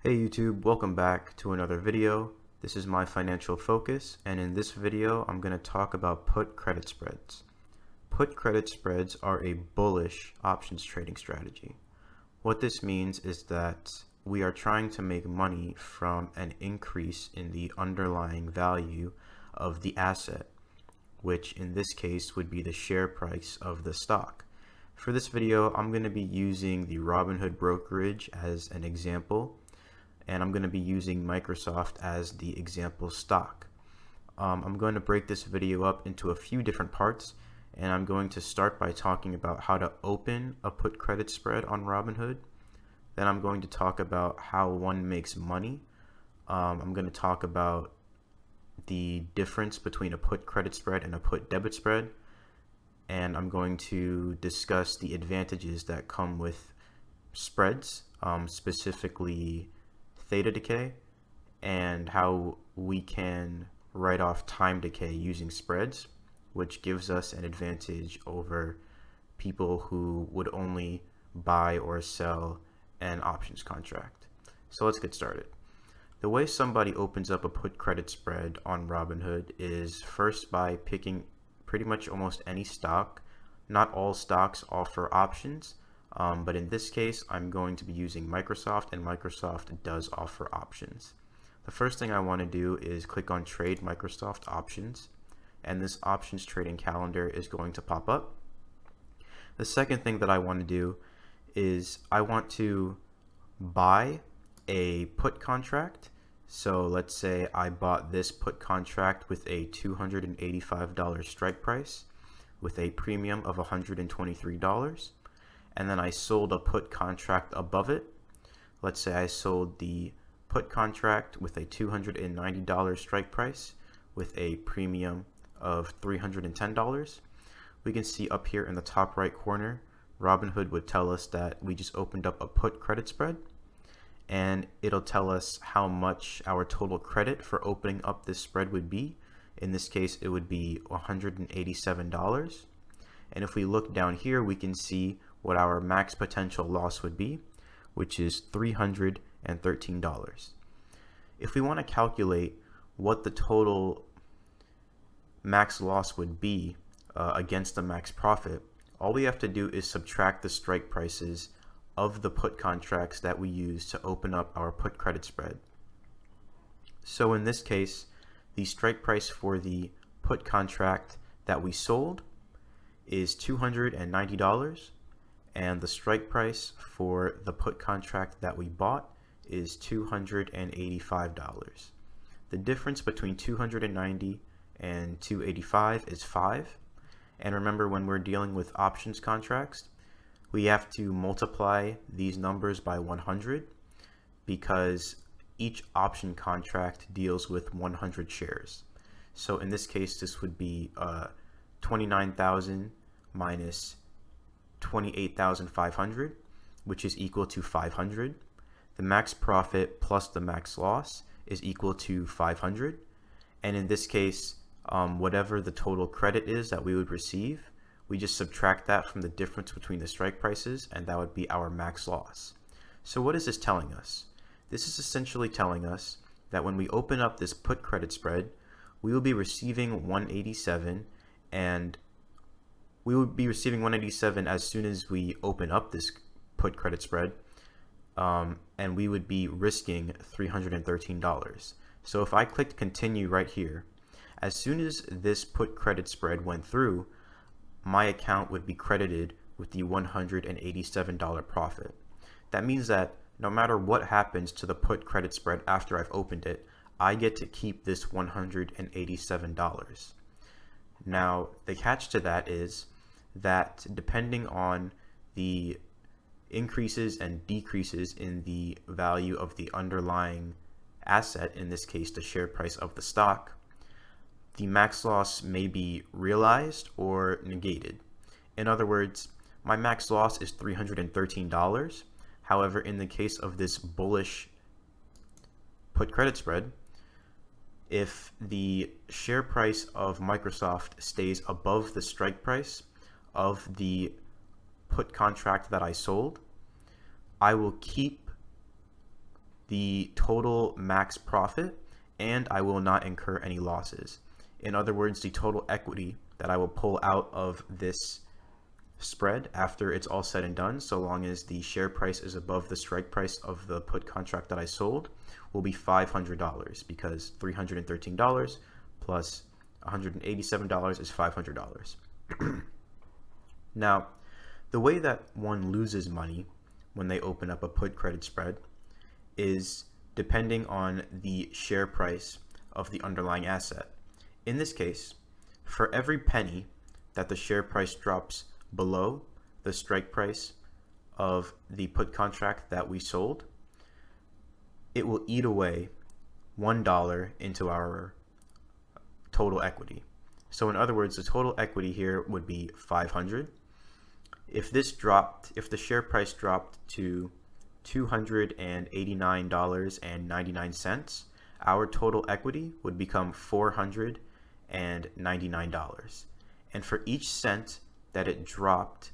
Hey YouTube, welcome back to another video. This is my financial focus, and in this video I'm going to talk about put credit spreads. Put credit spreads are a bullish options trading strategy. What this means is that we are trying to make money from an increase in the underlying value of the asset, which in this case would be the share price of the stock. For this video, I'm going to be using the Robinhood brokerage as an example, and I'm going to be using Microsoft as the example stock. I'm going to break this video up into a few different parts, and I'm going to start by talking about how to open a put credit spread on Robinhood. Then I'm going to talk about how one makes money. I'm going to talk about the difference between a put credit spread and a put debit spread, and I'm going to discuss the advantages that come with spreads, specifically theta decay, and how we can write off time decay using spreads, which gives us an advantage over people who would only buy or sell an options contract. So let's get started. The way somebody opens up a put credit spread on Robinhood is first by picking pretty much almost any stock. Not all stocks offer options, but in this case, I'm going to be using Microsoft, and Microsoft does offer options. The first thing I want to do is click on Trade Microsoft Options, and this options trading calendar is going to pop up. The second thing that I want to do is I want to buy a put contract. So let's say I bought this put contract with a $285 strike price with a premium of $123. And then I sold a put contract above it. Let's say I sold the put contract with a $290 strike price with a premium of $310. We can see up here in the top right corner, Robinhood would tell us that we just opened up a put credit spread, and it'll tell us how much our total credit for opening up this spread would be. In this case, it would be $187. And if we look down here, we can see what our max potential loss would be, which is $313. If we want to calculate what the total max loss would be against the max profit, all we have to do is subtract the strike prices of the put contracts that we use to open up our put credit spread. So in this case, the strike price for the put contract that we sold is $290, and the strike price for the put contract that we bought is $285. The difference between 290 and 285 is 5. And remember, when we're dealing with options contracts, we have to multiply these numbers by 100 because each option contract deals with 100 shares. So in this case, this would be 29,000 minus 28,500, which is equal to 500. The max profit plus the max loss is equal to 500. And in this case, whatever the total credit is that we would receive, we just subtract that from the difference between the strike prices, and that would be our max loss. So what is this telling us? This is essentially telling us that when we open up this put credit spread, we will be receiving 187, and we will be receiving 187 as soon as we open up this put credit spread, and we would be risking $313. So if I clicked continue right here, as soon as this put credit spread went through, my account would be credited with the $187 profit. That means that no matter what happens to the put credit spread after I've opened it, I get to keep this $187. Now, the catch to that is that depending on the increases and decreases in the value of the underlying asset, in this case the share price of the stock, the max loss may be realized or negated. In other words, my max loss is $313. However, in the case of this bullish put credit spread, if the share price of Microsoft stays above the strike price of the put contract that I sold, I will keep the total max profit, and I will not incur any losses. In other words, the total equity that I will pull out of this spread after it's all said and done, so long as the share price is above the strike price of the put contract that I sold, will be $500, because $313 plus $187 is $500. Now, the way that one loses money when they open up a put credit spread is depending on the share price of the underlying asset. In this case, for every penny that the share price drops below the strike price of the put contract that we sold, it will eat away $1 into our total equity. So in other words, the total equity here would be 500. If the share price dropped to $289.99, our total equity would become $499. And for each cent that it dropped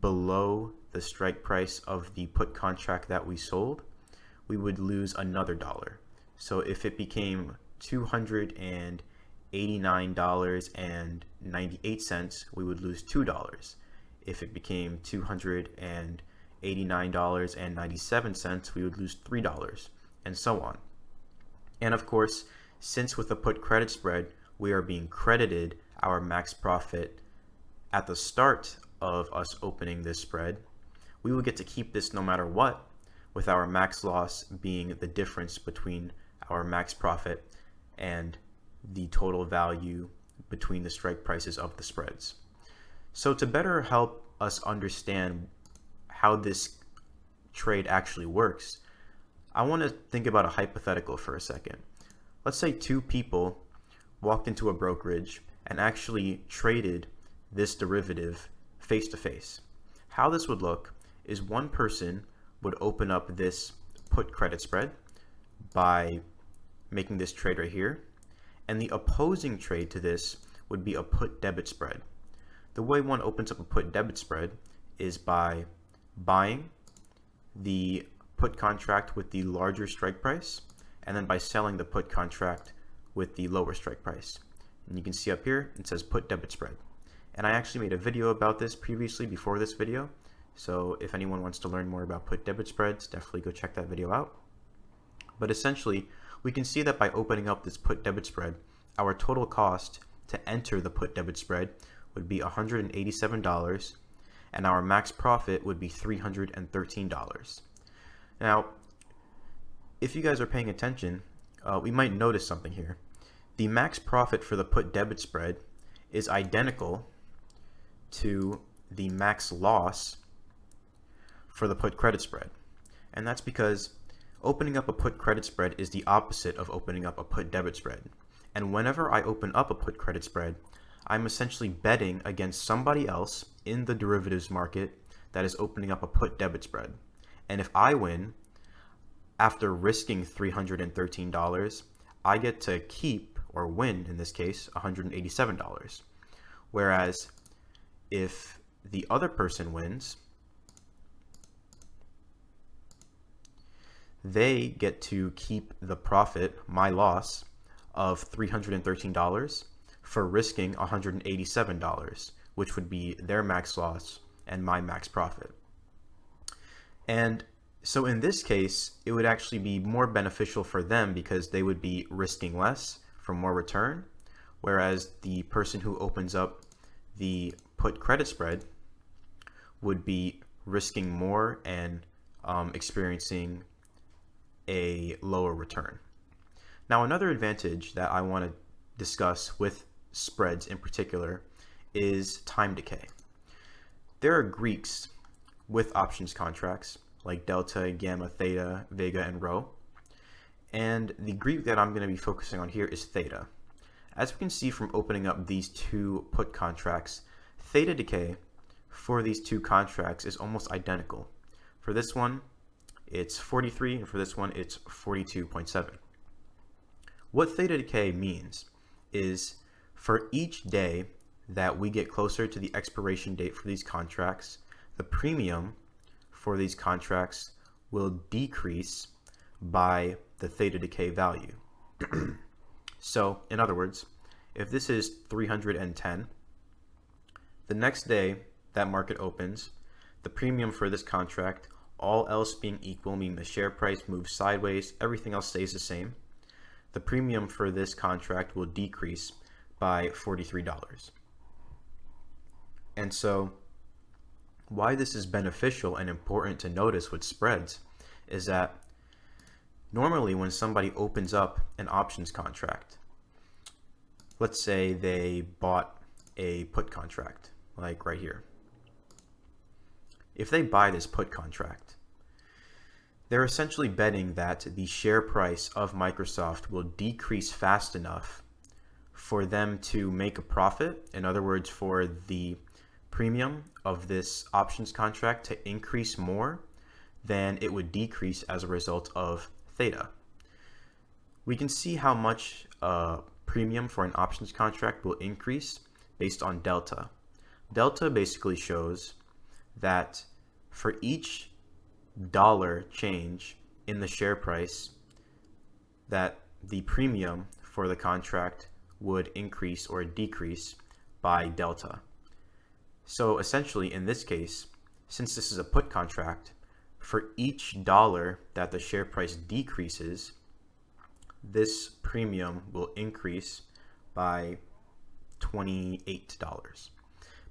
below the strike price of the put contract that we sold, we would lose another dollar. So if it became $289.98, we would lose $2. If it became $289.97, we would lose $3, and so on. And of course, since with a put credit spread, we are being credited our max profit at the start of us opening this spread, we will get to keep this no matter what, with our max loss being the difference between our max profit and the total value between the strike prices of the spreads. So to better help us understand how this trade actually works, I want to think about a hypothetical for a second. Let's say two people walked into a brokerage and actually traded this derivative face to face. How this would look is one person would open up this put credit spread by making this trade right here, and the opposing trade to this would be a put debit spread. The way one opens up a put debit spread is by buying the put contract with the larger strike price, and then by selling the put contract with the lower strike price. And you can see up here, it says put debit spread. And I actually made a video about this previously before this video. So if anyone wants to learn more about put debit spreads, definitely go check that video out. But essentially, we can see that by opening up this put debit spread, our total cost to enter the put debit spread would be $187, and our max profit would be $313. Now, if you guys are paying attention, we might notice something here. The max profit for the put debit spread is identical to the max loss for the put credit spread. And that's because opening up a put credit spread is the opposite of opening up a put debit spread. And whenever I open up a put credit spread, I'm essentially betting against somebody else in the derivatives market that is opening up a put debit spread. And if I win, after risking $313, I get to keep, or win in this case, $187. Whereas if the other person wins, they get to keep the profit, my loss, of $313 for risking $187, which would be their max loss and my max profit. And so in this case, it would actually be more beneficial for them because they would be risking less for more return, whereas the person who opens up the put credit spread would be risking more and experiencing a lower return. Now, another advantage that I want to discuss with spreads in particular is time decay. There are Greeks with options contracts like delta, gamma, theta, vega, and rho. And the Greek that I'm going to be focusing on here is theta. As we can see from opening up these two put contracts, theta decay for these two contracts is almost identical. For this one, it's 43, and for this one, it's 42.7. What theta decay means is for each day that we get closer to the expiration date for these contracts, the premium for these contracts will decrease by the theta decay value. So, in other words, if this is 310, the next day that market opens, the premium for this contract, all else being equal, meaning the share price moves sideways, everything else stays the same, the premium for this contract will decrease by $43. And so why this is beneficial and important to notice with spreads is that normally when somebody opens up an options contract, let's say they bought a put contract, like right here. If they buy this put contract, they're essentially betting that the share price of Microsoft will decrease fast enough for them to make a profit. In other words, for the premium of this options contract to increase more than it would decrease as a result of theta. We can see how much premium for an options contract will increase based on delta. Delta basically shows that for each dollar change in the share price, that the premium for the contract would increase or decrease by delta. So essentially in this case, since this is a put contract, for each dollar that the share price decreases, this premium will increase by $28.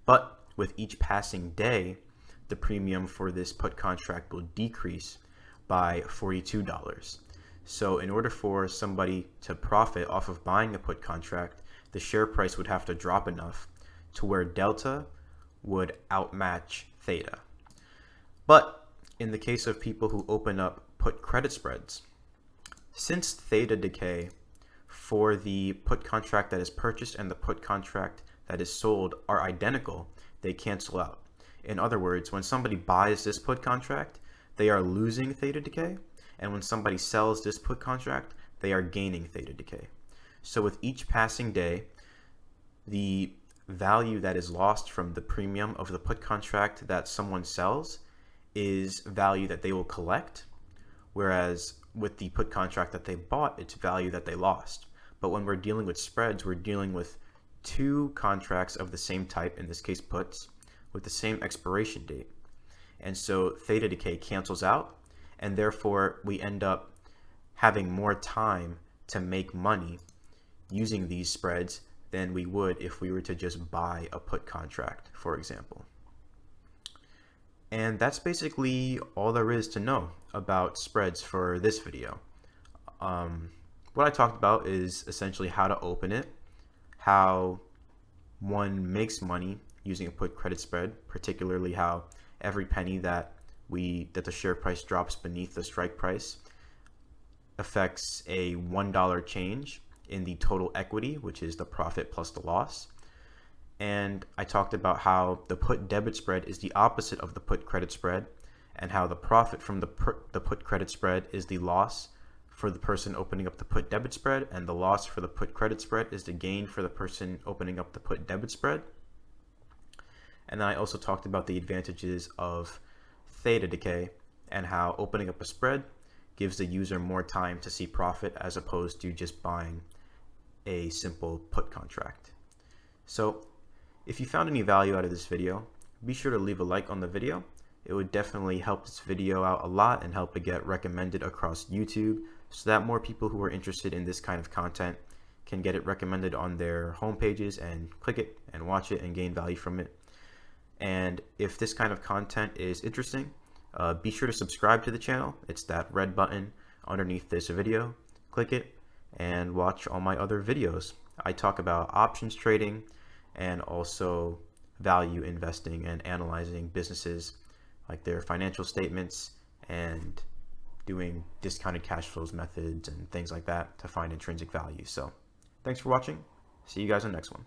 But with each passing day, the premium for this put contract will decrease by $42. So in order for somebody to profit off of buying a put contract, the share price would have to drop enough to where delta would outmatch theta. But in the case of people who open up put credit spreads, since theta decay for the put contract that is purchased and the put contract that is sold are identical, they cancel out. In other words, when somebody buys this put contract, they are losing theta decay, and when somebody sells this put contract, they are gaining theta decay. So with each passing day, the value that is lost from the premium of the put contract that someone sells is value that they will collect, whereas with the put contract that they bought, it's value that they lost. But when we're dealing with spreads, we're dealing with two contracts of the same type, in this case puts, with the same expiration date. And so theta decay cancels out, and therefore we end up having more time to make money using these spreads than we would if we were to just buy a put contract, for example. And that's basically all there is to know about spreads for this video. What I talked about is essentially how to open it, how one makes money using a put credit spread, particularly how every penny that the share price drops beneath the strike price affects a $1 change in the total equity, which is the profit plus the loss. And I talked about how the put debit spread is the opposite of the put credit spread, and how the profit from the put credit spread is the loss for the person opening up the put debit spread, and the loss for the put credit spread is the gain for the person opening up the put debit spread. And then I also talked about the advantages of theta decay and how opening up a spread gives the user more time to see profit as opposed to just buying a simple put contract. So if you found any value out of this video, be sure to leave a like on the video. It would definitely help this video out a lot and help it get recommended across YouTube so that more people who are interested in this kind of content can get it recommended on their home pages and click it and watch it and gain value from it. And if this kind of content is interesting, be sure to subscribe to the channel. It's that red button underneath this video. Click it and watch all my other videos. I talk about options trading and also value investing and analyzing businesses, like their financial statements, and doing discounted cash flows methods and things like that to find intrinsic value. So thanks for watching. See you guys in the next one.